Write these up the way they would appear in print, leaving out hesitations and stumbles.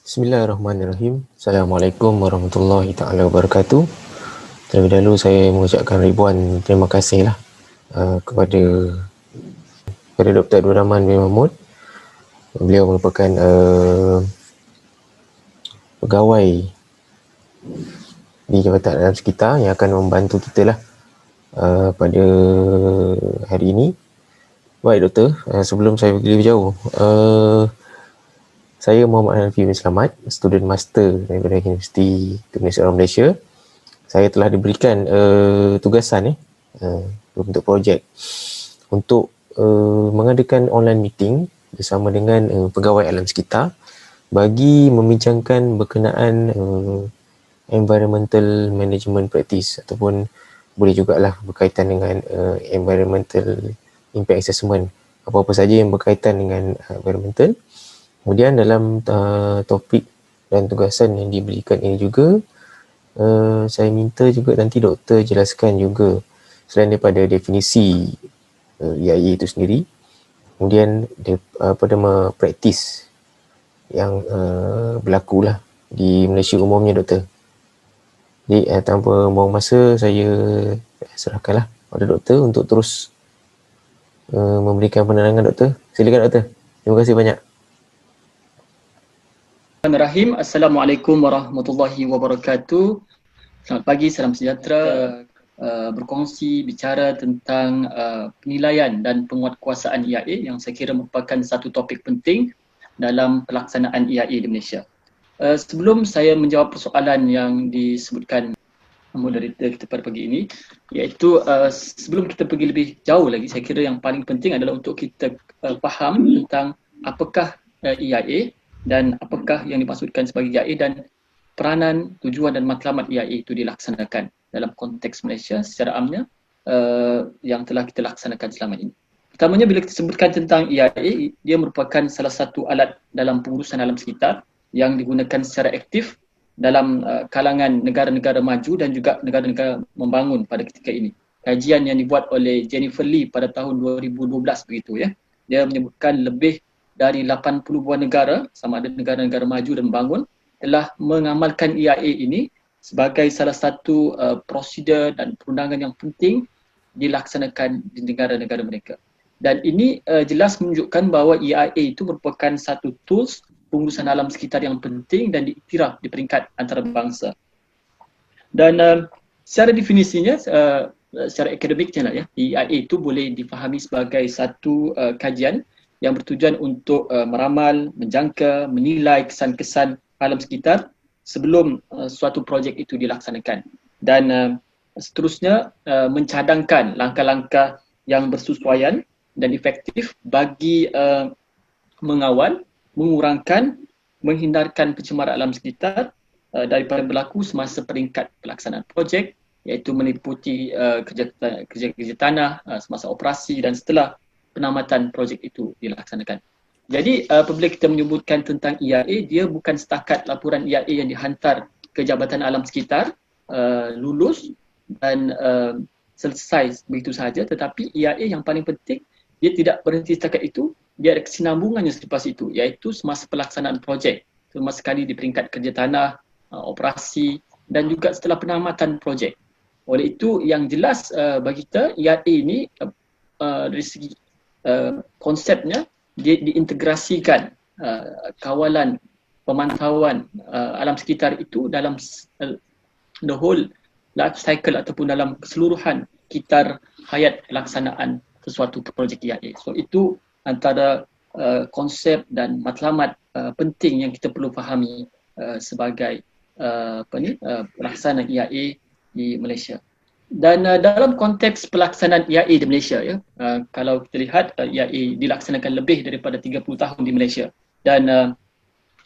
Bismillahirrahmanirrahim. Assalamualaikum warahmatullahi taala wabarakatuh. Terlebih dahulu saya mengucapkan ribuan terima kasih kepada Dr. Abdul Rahman bin Mahmud. Beliau merupakan pegawai di Jabatan Alam Sekitar yang akan membantu kita pada hari ini. Baik Doktor, sebelum saya pergi lebih jauh, saya Muhammad Hanafi bin Slamat, student master daripada Universiti Kementerian Orang Malaysia. Saya telah diberikan tugasan untuk projek untuk mengadakan online meeting bersama dengan pegawai alam sekitar bagi membincangkan berkenaan environmental management practice, ataupun boleh jugalah berkaitan dengan environmental impact assessment, apa-apa saja yang berkaitan dengan environmental. Kemudian dalam topik dan tugasan yang diberikan ini juga, saya minta juga nanti doktor jelaskan juga selain daripada definisi EIA itu sendiri, kemudian nama praktis yang berlaku di Malaysia umumnya doktor. Jadi tanpa buang masa, saya serahkanlah pada doktor untuk terus memberikan penerangan doktor. Silakan doktor. Terima kasih banyak. Bismillahirrahmanirrahim. Assalamualaikum warahmatullahi wabarakatuh. Selamat pagi, salam sejahtera. Berkongsi bicara tentang penilaian dan penguatkuasaan EIA yang saya kira merupakan satu topik penting dalam pelaksanaan EIA di Malaysia. Sebelum saya menjawab persoalan yang disebutkan moderator kita pada pagi ini, iaitu sebelum kita pergi lebih jauh lagi, saya kira yang paling penting adalah untuk kita faham tentang apakah EIA dan apakah yang dimaksudkan sebagai EIA dan peranan, tujuan dan matlamat EIA itu dilaksanakan dalam konteks Malaysia secara amnya yang telah kita laksanakan selama ini. Pertamanya, bila kita sebutkan tentang EIA, dia merupakan salah satu alat dalam pengurusan alam sekitar yang digunakan secara aktif dalam kalangan negara-negara maju dan juga negara-negara membangun pada ketika ini. Kajian yang dibuat oleh Jennifer Lee pada tahun 2012 begitu ya. Dia menyebutkan lebih dari 80 buah negara, sama ada negara-negara maju dan membangun, telah mengamalkan EIA ini sebagai salah satu prosedur dan perundangan yang penting dilaksanakan di negara-negara mereka. Dan ini jelas menunjukkan bahawa EIA itu merupakan satu tools pengurusan alam sekitar yang penting dan diiktiraf di peringkat antarabangsa. Dan secara definisinya, secara akademiknya EIA itu boleh difahami sebagai satu kajian yang bertujuan untuk meramal, menjangka, menilai kesan-kesan alam sekitar sebelum suatu projek itu dilaksanakan. Dan seterusnya mencadangkan langkah-langkah yang bersesuaian dan efektif bagi mengawal, mengurangkan, menghindarkan pencemaran alam sekitar daripada berlaku semasa peringkat pelaksanaan projek, iaitu meliputi kerja-kerja tanah semasa operasi dan setelah penamatan projek itu dilaksanakan. Jadi apabila kita menyebutkan tentang EIA, dia bukan setakat laporan EIA yang dihantar ke Jabatan Alam Sekitar, lulus dan selesai begitu sahaja, tetapi EIA yang paling penting, dia tidak berhenti setakat itu, dia ada kesinambungannya selepas itu, iaitu semasa pelaksanaan projek, terutama sekali di peringkat kerja tanah, operasi dan juga setelah penamatan projek. Oleh itu yang jelas bagi kita, EIA ini dari segi konsepnya dia diintegrasikan kawalan pemantauan alam sekitar itu dalam the whole life cycle ataupun dalam keseluruhan kitar hayat pelaksanaan sesuatu projek EIA. So itu antara konsep dan matlamat penting yang kita perlu fahami sebagai pelaksanaan EIA di Malaysia. Dan dalam konteks pelaksanaan EIA di Malaysia, kalau kita lihat EIA dilaksanakan lebih daripada 30 tahun di Malaysia, dan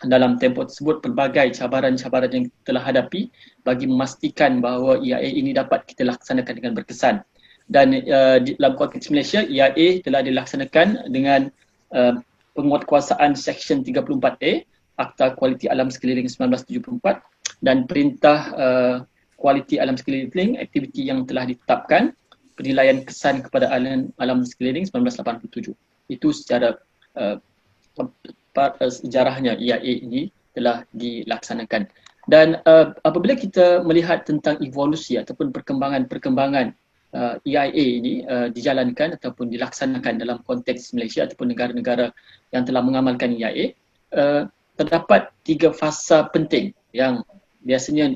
dalam tempoh tersebut pelbagai cabaran-cabaran yang telah hadapi bagi memastikan bahawa EIA ini dapat kita laksanakan dengan berkesan. Dan dalam konteks Malaysia, EIA telah dilaksanakan dengan penguatkuasaan Seksyen 34A Akta Kualiti Alam Sekeliling 1974 dan Perintah Kualiti Alam Sekeliling aktiviti yang telah ditetapkan, penilaian kesan kepada alam sekeliling 1987. Itu secara sejarahnya EIA ini telah dilaksanakan. Dan apabila kita melihat tentang evolusi ataupun perkembangan EIA ini dijalankan ataupun dilaksanakan dalam konteks Malaysia ataupun negara-negara yang telah mengamalkan EIA, terdapat 3 fasa penting yang biasanya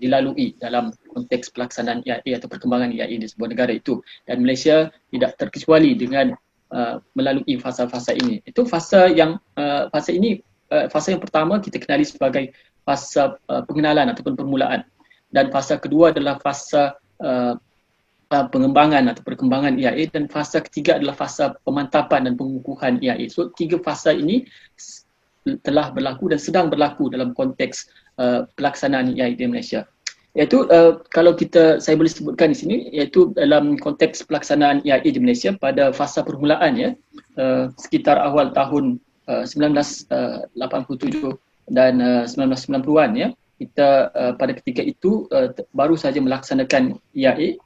dilalui dalam konteks pelaksanaan EIA atau perkembangan EIA di sebuah negara itu, dan Malaysia tidak terkecuali dengan melalui fasa-fasa ini. Itu fasa yang fasa yang pertama kita kenali sebagai fasa pengenalan ataupun permulaan, dan fasa kedua adalah fasa pengembangan atau perkembangan EIA, dan fasa ketiga adalah fasa pemantapan dan pengukuhan EIA. So 3 fasa ini telah berlaku dan sedang berlaku dalam konteks pelaksanaan EIA di Malaysia. Iaitu kalau saya boleh sebutkan di sini, iaitu dalam konteks pelaksanaan EIA di Malaysia pada fasa permulaan, ya, sekitar awal tahun 1987 dan 1990-an, ya, kita pada ketika itu baru saja melaksanakan EIA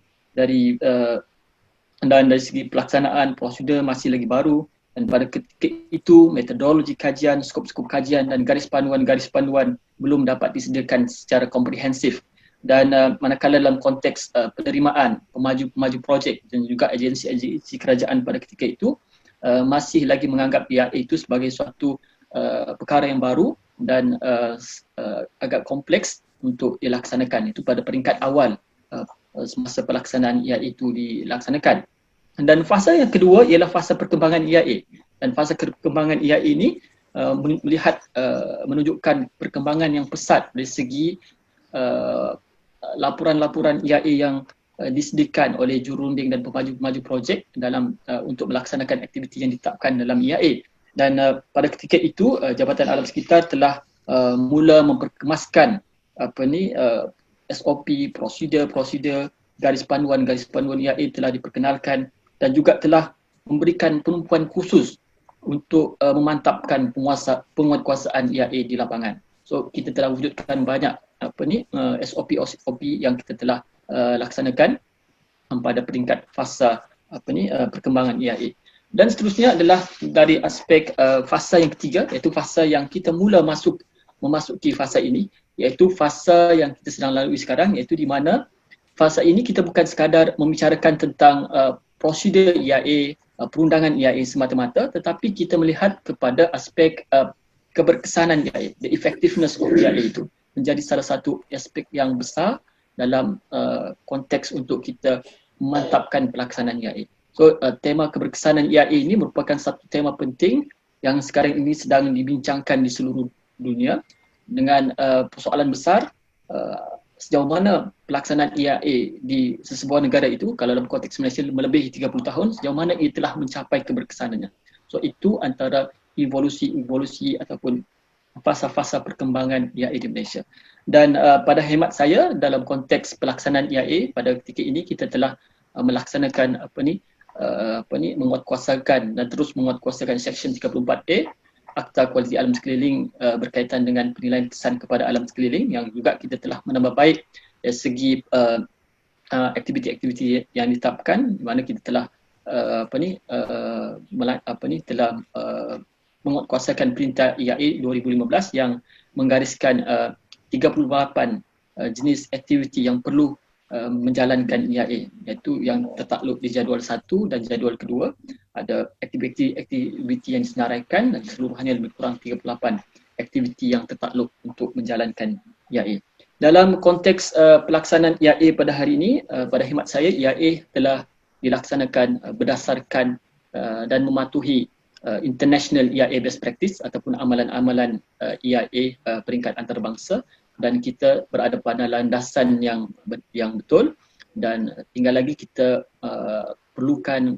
dan dari segi pelaksanaan prosedur masih lagi baru, dan pada ketika itu metodologi kajian, skop-skop kajian dan garis panduan belum dapat disediakan secara komprehensif. Dan manakala dalam konteks penerimaan pemaju projek dan juga agensi-agensi kerajaan pada ketika itu masih lagi menganggap EIA itu sebagai suatu perkara yang baru dan agak kompleks untuk dilaksanakan. Itu pada peringkat awal semasa pelaksanaan EIA itu dilaksanakan. Dan fasa yang kedua ialah fasa perkembangan EIA. Dan fasa perkembangan EIA ini menunjukkan perkembangan yang pesat dari segi laporan-laporan EIA yang disediakan oleh jurunding dan pemaju projek dalam untuk melaksanakan aktiviti yang ditetapkan dalam EIA. Dan pada ketika itu Jabatan Alam Sekitar telah mula memperkemaskan SOP, prosedur, garis panduan EIA telah diperkenalkan, dan juga telah memberikan penumpuan khusus untuk memantapkan penguatkuasaan EIA di lapangan. So kita telah wujudkan banyak SOP yang kita telah laksanakan pada peringkat fasa perkembangan EIA. Dan seterusnya adalah dari aspek fasa yang ketiga, iaitu fasa yang kita mula memasuki fasa ini, iaitu fasa yang kita sedang lalui sekarang, iaitu di mana fasa ini kita bukan sekadar membicarakan tentang prosedur EIA, perundangan EIA semata-mata, tetapi kita melihat kepada aspek keberkesanan EIA, the effectiveness of EIA itu menjadi salah satu aspek yang besar dalam konteks untuk kita memantapkan pelaksanaan EIA. So tema keberkesanan EIA ini merupakan satu tema penting yang sekarang ini sedang dibincangkan di seluruh dunia dengan persoalan besar sejauh mana pelaksanaan EIA di sesebuah negara itu, kalau dalam konteks Malaysia melebihi 30 tahun, sejauh mana ia telah mencapai keberkesanannya. So itu antara evolusi ataupun fasa-fasa perkembangan EIA di Malaysia. Dan pada hemat saya dalam konteks pelaksanaan EIA pada ketika ini kita telah melaksanakan menguatkuasakan dan terus menguatkuasakan Seksyen 34A Akta Kualiti Alam Sekeliling berkaitan dengan penilaian kesan kepada alam sekeliling, yang juga kita telah menambah baik dari segi aktiviti-aktiviti yang ditetapkan, di mana kita telah telah menguatkuasakan Perintah EIA 2015 yang menggariskan 38 jenis aktiviti yang perlu menjalankan EIA, iaitu yang tertakluk di jadual 1 dan jadual kedua. Ada aktiviti yang disenaraikan dan keseluruhannya lebih kurang 38 aktiviti yang tertakluk untuk menjalankan EIA. Dalam konteks pelaksanaan EIA pada hari ini, pada hemat saya EIA telah dilaksanakan berdasarkan dan mematuhi international EIA best practice ataupun amalan-amalan EIA peringkat antarabangsa, dan kita berada pada landasan yang betul, dan tinggal lagi kita perlukan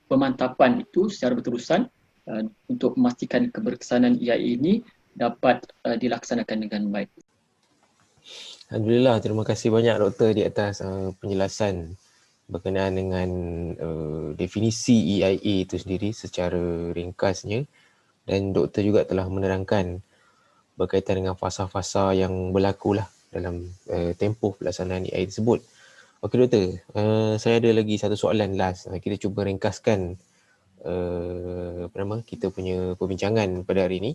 pemantapan itu secara berterusan untuk memastikan keberkesanan EIA ini dapat dilaksanakan dengan baik. Alhamdulillah, terima kasih banyak Doktor di atas penjelasan berkenaan dengan definisi EIA itu sendiri secara ringkasnya, dan Doktor juga telah menerangkan berkaitan dengan fasa-fasa yang berlaku lah dalam tempoh pelaksanaan EIA tersebut. Okey Doktor, saya ada lagi satu soalan last. Kita cuba ringkaskan kita punya perbincangan pada hari ini.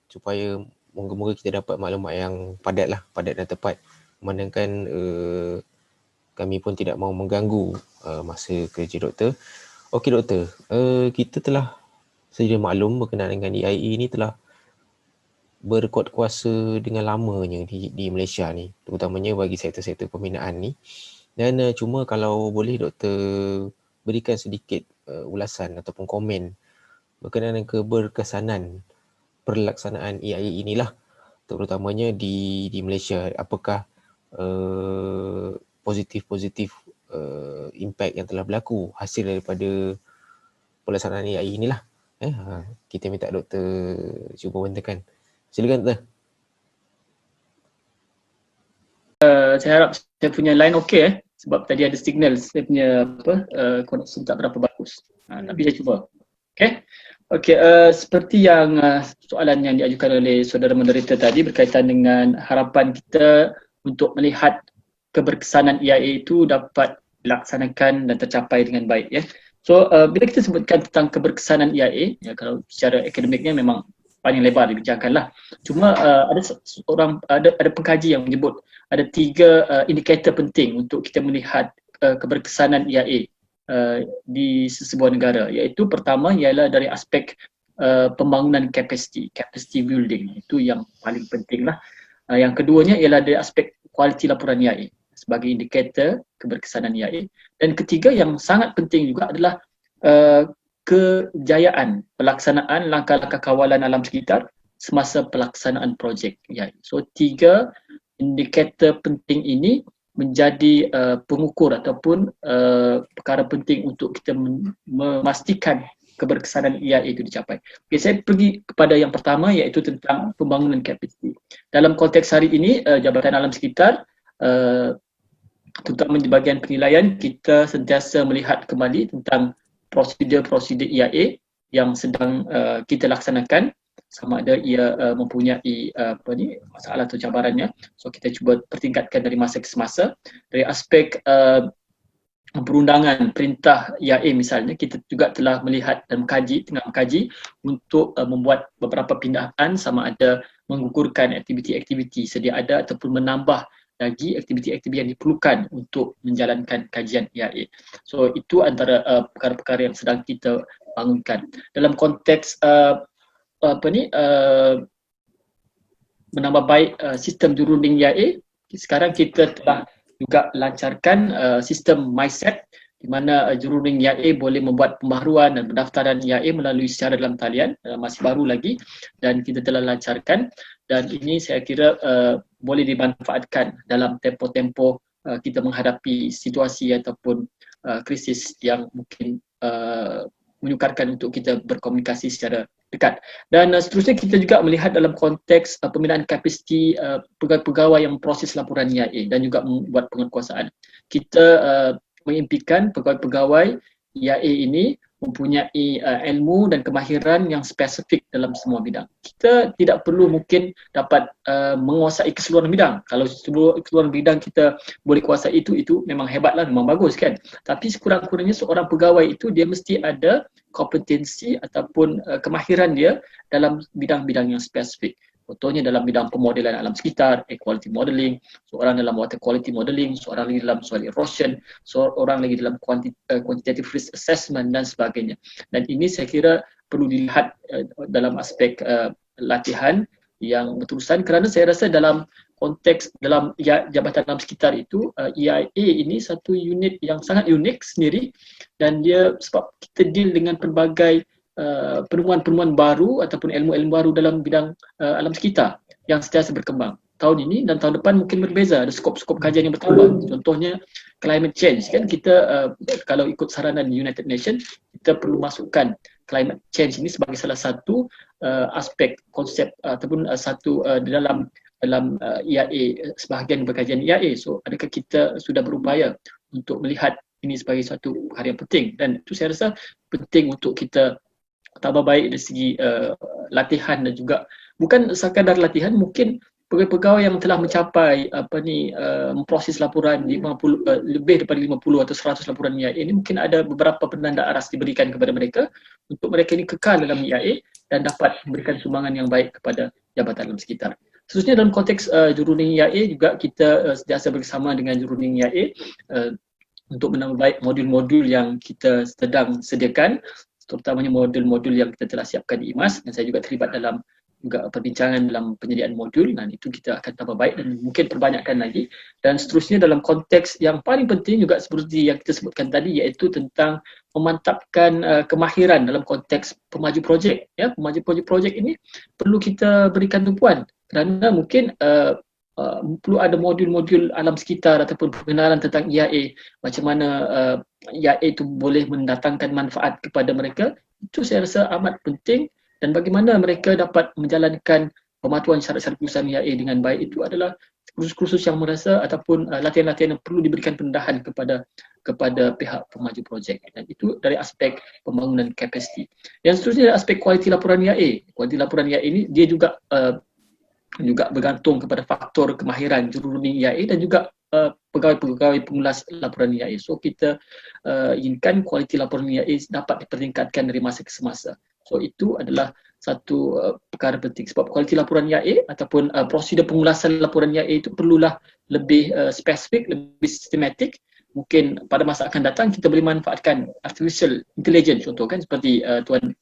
supaya moga-moga kita dapat maklumat yang padat dan tepat. Memandangkan kami pun tidak mahu mengganggu masa kerja doktor. Okey doktor, kita telah sedia maklum berkenaan dengan EIA ni telah berkuat kuasa dengan lamanya di Malaysia ni, terutamanya bagi sektor-sektor pembinaan ni. Dan cuma kalau boleh doktor berikan sedikit ulasan ataupun komen berkenaan dengan keberkesanan pelaksanaan EIA inilah, terutamanya di Malaysia. Apakah positif impact yang telah berlaku hasil daripada pelaksanaan EIA inilah. Kita minta doktor cuba bentangkan. Silakan doktor. Saya harap saya punya line okey sebab tadi ada signal saya punya koneksi tak berapa bagus. Tapi saya cuba. Okey, seperti yang soalan yang diajukan oleh saudara moderator tadi berkaitan dengan harapan kita untuk melihat keberkesanan EIA itu dapat dilaksanakan dan tercapai dengan baik, ya. So bila kita sebutkan tentang keberkesanan EIA, ya, kalau secara akademiknya memang paling lebar dibincangkanlah. Cuma ada pengkaji yang menyebut ada 3 indikator penting untuk kita melihat keberkesanan EIA di sesebuah negara, iaitu pertama ialah dari aspek pembangunan capacity building, itu yang paling penting lah. Yang keduanya ialah dari aspek kualiti laporan EIA sebagai indikator keberkesanan EIA, dan ketiga yang sangat penting juga adalah kejayaan pelaksanaan langkah-langkah kawalan alam sekitar semasa pelaksanaan projek EIA. So 3 indikator penting ini menjadi pengukur ataupun perkara penting untuk kita memastikan keberkesanan EIA itu dicapai. Okay, saya pergi kepada yang pertama, iaitu tentang pembangunan kapasiti. Dalam konteks hari ini, Jabatan Alam Sekitar, terutama di bahagian penilaian, kita sentiasa melihat kembali tentang prosedur-prosedur EIA yang sedang kita laksanakan, sama ada ia mempunyai masalah atau cabarannya. So kita cuba pertingkatkan dari masa ke semasa. Dari aspek perundangan perintah EIA misalnya, kita juga telah melihat dan tengah mengkaji untuk membuat beberapa pindahan, sama ada menggugurkan aktiviti-aktiviti sedia ada ataupun menambah lagi aktiviti-aktiviti yang diperlukan untuk menjalankan kajian EIA. So itu antara perkara-perkara yang sedang kita bangunkan. Dalam konteks menambah baik sistem jurunding EIA, sekarang kita telah juga lancarkan sistem MySet, di mana jurunding EIA boleh membuat pembaharuan dan pendaftaran EIA melalui secara dalam talian, masih baru lagi, dan kita telah lancarkan, dan ini saya kira boleh dimanfaatkan dalam tempoh-tempoh kita menghadapi situasi ataupun krisis yang mungkin menyukarkan untuk kita berkomunikasi secara dekat. Dan seterusnya kita juga melihat dalam konteks pembinaan kapasiti pegawai-pegawai yang memproses laporan EIA dan juga membuat penguatkuasaan. Kita mengimpikan pegawai-pegawai EIA ini mempunyai ilmu dan kemahiran yang spesifik dalam semua bidang. Kita tidak perlu mungkin dapat menguasai keseluruhan bidang. Kalau keseluruhan bidang kita boleh kuasai itu memang hebatlah, memang bagus kan. Tapi sekurang-kurangnya seorang pegawai itu dia mesti ada kompetensi ataupun kemahiran dia dalam bidang-bidang yang spesifik. Contohnya dalam bidang pemodelan alam sekitar, air quality modeling, seorang dalam water quality modeling, seorang lagi dalam soil erosion, seorang lagi dalam quantitative risk assessment dan sebagainya. Dan ini saya kira perlu dilihat dalam aspek latihan yang berterusan, kerana saya rasa dalam konteks dalam Jabatan Alam Sekitar itu EIA ini satu unit yang sangat unik sendiri, dan dia sebab kita deal dengan pelbagai penemuan-penemuan baru ataupun ilmu-ilmu baru dalam bidang alam sekitar yang sentiasa berkembang. Tahun ini dan tahun depan mungkin berbeza, ada skop-skop kajian yang bertambah. Contohnya climate change, kan kita kalau ikut saranan United Nations, kita perlu masukkan climate change ini sebagai salah satu aspek konsep ataupun satu di dalam EIA, sebahagian berkajian EIA. So adakah kita sudah berupaya untuk melihat ini sebagai satu perkara yang penting, dan itu saya rasa penting untuk kita tambah baik dari segi latihan, dan juga bukan sekadar latihan, mungkin pegawai-pegawai yang telah mencapai memproses laporan 50 lebih daripada 50 atau 100 laporan EIA ini, mungkin ada beberapa penanda aras diberikan kepada mereka untuk mereka ini kekal dalam EIA dan dapat memberikan sumbangan yang baik kepada jabatan alam sekitar. Seterusnya dalam konteks juruning IAA juga kita sentiasa bersama dengan juruning IAA untuk menambah baik modul-modul yang kita sedang sediakan, terutamanya modul-modul yang kita telah siapkan di IMAS, dan saya juga terlibat dalam juga perbincangan dalam penyediaan modul, dan itu kita akan tambah baik dan mungkin perbanyakkan lagi. Dan seterusnya dalam konteks yang paling penting juga seperti yang kita sebutkan tadi, iaitu tentang memantapkan kemahiran dalam konteks pemaju projek. Ya, pemaju projek ini perlu kita berikan tumpuan kerana mungkin perlu ada modul-modul alam sekitar ataupun pengenalan tentang IAA, macam mana IAA itu boleh mendatangkan manfaat kepada mereka. Itu saya rasa amat penting, dan bagaimana mereka dapat menjalankan pematuhan syarat-syarat kelulusan IAA dengan baik itu adalah kursus-kursus yang merasa ataupun latihan-latihan yang perlu diberikan pendedahan kepada pihak pemaju projek, dan itu dari aspek pembangunan kapasiti. Yang seterusnya dari aspek kualiti laporan IAA. Kualiti laporan IAA ini dia juga bergantung kepada faktor kemahiran juruning IAA dan juga pegawai-pegawai pengulas laporan IAA. So kita inginkan kualiti laporan IAA dapat dipertingkatkan dari masa ke semasa. So itu adalah satu perkara penting, sebab kualiti laporan IAA ataupun prosedur pengulasan laporan IAA itu perlulah lebih spesifik, lebih sistematik. Mungkin pada masa akan datang kita boleh manfaatkan artificial intelligence, contoh kan seperti Tuan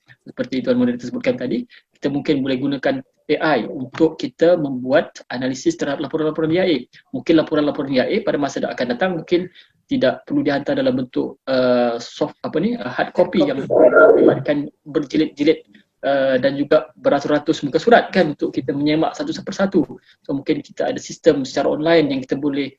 Moderator sebutkan tadi, kita mungkin boleh gunakan AI untuk kita membuat analisis terhadap laporan-laporan IAA. Mungkin laporan-laporan IAA pada masa yang akan datang mungkin tidak perlu dihantar dalam bentuk hard copy yang akan berjilid-jilid dan juga beratus-ratus muka surat kan untuk kita menyemak satu persatu. So mungkin kita ada sistem secara online yang kita boleh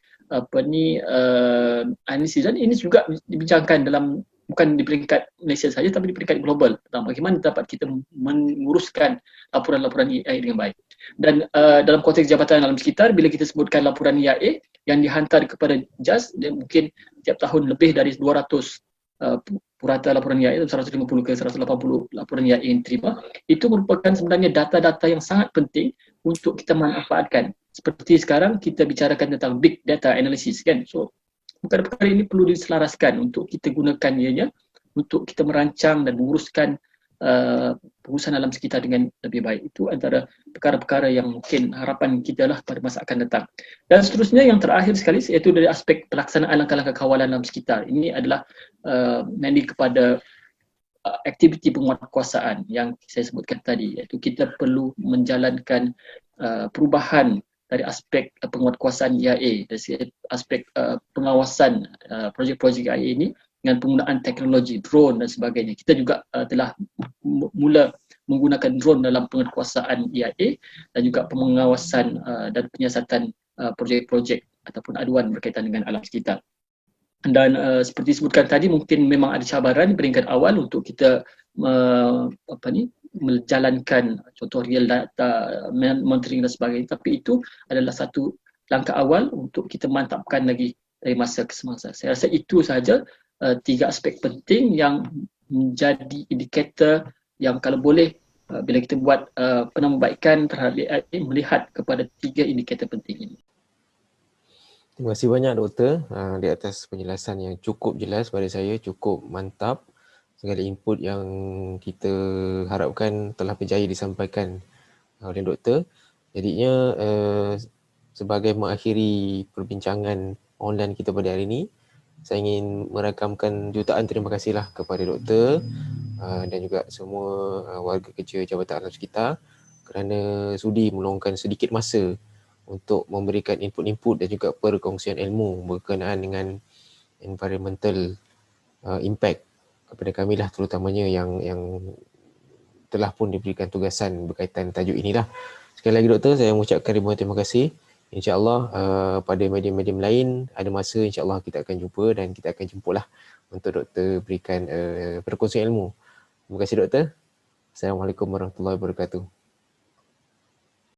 analisis, dan ini juga dibincangkan dalam bukan di peringkat Malaysia saja tapi di peringkat global tentang bagaimana dapat kita menguruskan laporan-laporan IAA dengan baik. Dan dalam konteks jabatan alam sekitar, bila kita sebutkan laporan IAA yang dihantar kepada JAS, dia mungkin tiap tahun lebih dari 200 purata laporan IAA, 150 ke 180 laporan IAA yang diterima, itu merupakan sebenarnya data-data yang sangat penting untuk kita manfaatkan. Seperti sekarang kita bicarakan tentang big data analysis kan. So perkara-perkara ini perlu diselaraskan untuk kita gunakan ianya untuk kita merancang dan menguruskan pengurusan alam sekitar dengan lebih baik. Itu antara perkara-perkara yang mungkin harapan kita lah pada masa akan datang. Dan seterusnya yang terakhir sekali iaitu dari aspek pelaksanaan langkah-langkah kawalan alam sekitar. Ini adalah nanti kepada aktiviti penguatkuasaan yang saya sebutkan tadi, iaitu kita perlu menjalankan perubahan dari aspek penguatkuasaan IAA, dari aspek pengawasan projek-projek IAA ini dengan penggunaan teknologi drone dan sebagainya. Kita juga telah mula menggunakan drone dalam penguatkuasaan IAA dan juga pengawasan dan penyiasatan projek-projek ataupun aduan berkaitan dengan alam sekitar. Dan seperti disebutkan tadi, mungkin memang ada cabaran di peringkat awal untuk kita menjalankan contoh real data, monitoring dan sebagainya, tapi itu adalah satu langkah awal untuk kita mantapkan lagi dari masa ke semasa. Saya rasa itu sahaja tiga aspek penting yang menjadi indikator yang kalau boleh bila kita buat penambahbaikan terhadap AI, melihat kepada tiga indikator penting ini. Terima kasih banyak Doktor di atas penjelasan yang cukup jelas pada saya, cukup mantap. Segala input yang kita harapkan telah berjaya disampaikan oleh Doktor. Jadinya sebagai mengakhiri perbincangan online kita pada hari ini, saya ingin merakamkan jutaan terima kasihlah kepada Doktor dan juga semua warga kerja Jabatan Alam Sekitar kerana sudi meluangkan sedikit masa untuk memberikan input-input dan juga perkongsian ilmu berkenaan dengan environmental impact kepada kami lah, terutamanya yang telah pun diberikan tugasan berkaitan tajuk inilah. Sekali lagi Doktor, saya mengucapkan ribuan terima kasih. InsyaAllah pada medium-medium lain ada masa insyaAllah kita akan jumpa dan kita akan jemput lah untuk Doktor berikan perkongsian ilmu. Terima kasih Doktor. Assalamualaikum warahmatullahi wabarakatuh.